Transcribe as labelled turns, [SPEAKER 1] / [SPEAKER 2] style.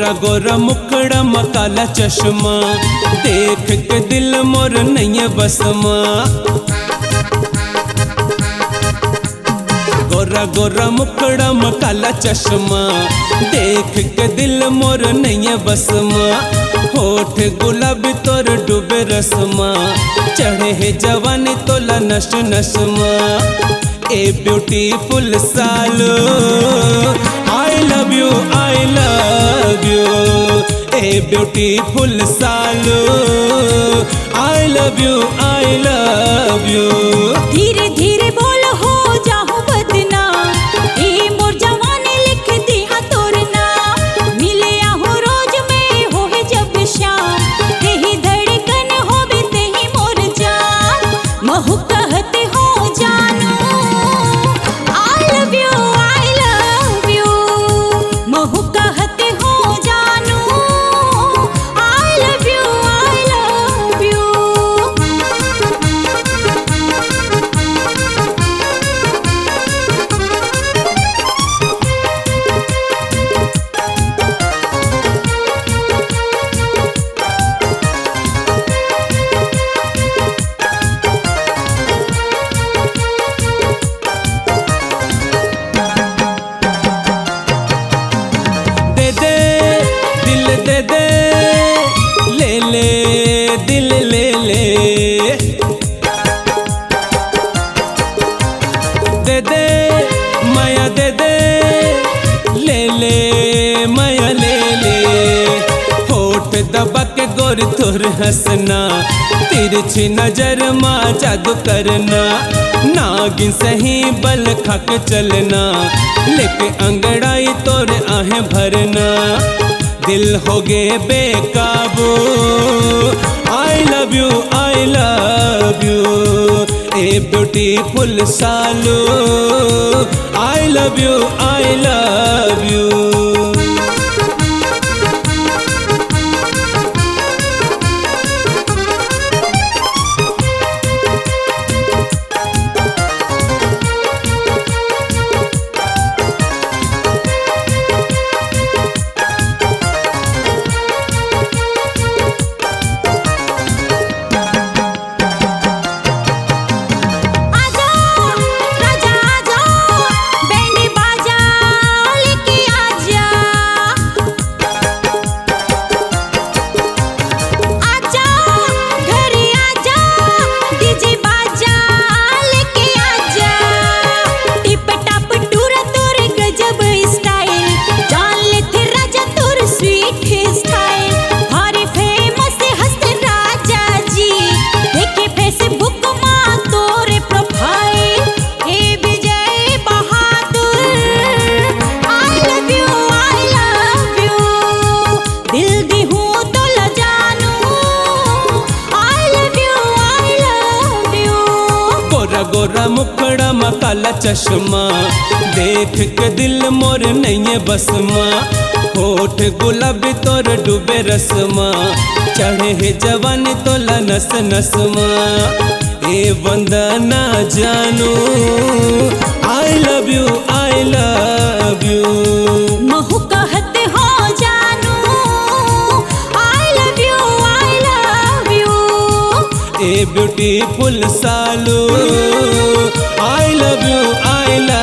[SPEAKER 1] गोरा गोरा मुखड़ा में काला चश्मा, देख के दिल मोर नहीं बसमा। गोरा गोरा मुखड़ा में काला चश्मा, देख के दिल मोर नहीं बसमा। होठ गुलाबी तोर डूबे रसमा, चढ़े है जवानी तोला नश नशमा। ए ब्यूटीफुल सालो I love you I love you. ए ब्यूटीफुल सालो I love you I love you.
[SPEAKER 2] धीरे धीरे बोल हो जाऊं बदना, ए मोर जवानी लिख दी हा तोरना। मिले आहो रोज में हो है जब शाम, तेही धड़कन हो भी तेही मोर जान। महू कहते हो जानू I love you I love you. महू कहते हो जानू I love you I love you.
[SPEAKER 1] दे दे ले ले दिल ले ले। दे दे माया दे दे ले ले माया ले ले। होठ दबा के गोर तोर हंसना, तिरछी नजर माँ जादू करना। नागिन सही बल खाक चलना, लेके अंगड़ाई तोर आहें भरना। दिल हो गे बेकाबू I love you I love you. ए ब्यूटीफुल सालो I love you I love you. गोरा मुखड़ा में काला चश्मा, देख के दिल मोर नहीं बसमा। होठ गुलाबी तोर डूबे रसमा, चढ़े है जवानी तोला नस नसमा। ए वंदना जानू I love you I love you.
[SPEAKER 2] महू कहते हो जानू I love you I love you.
[SPEAKER 1] ए ब्यूटीफुल सालो I love you I love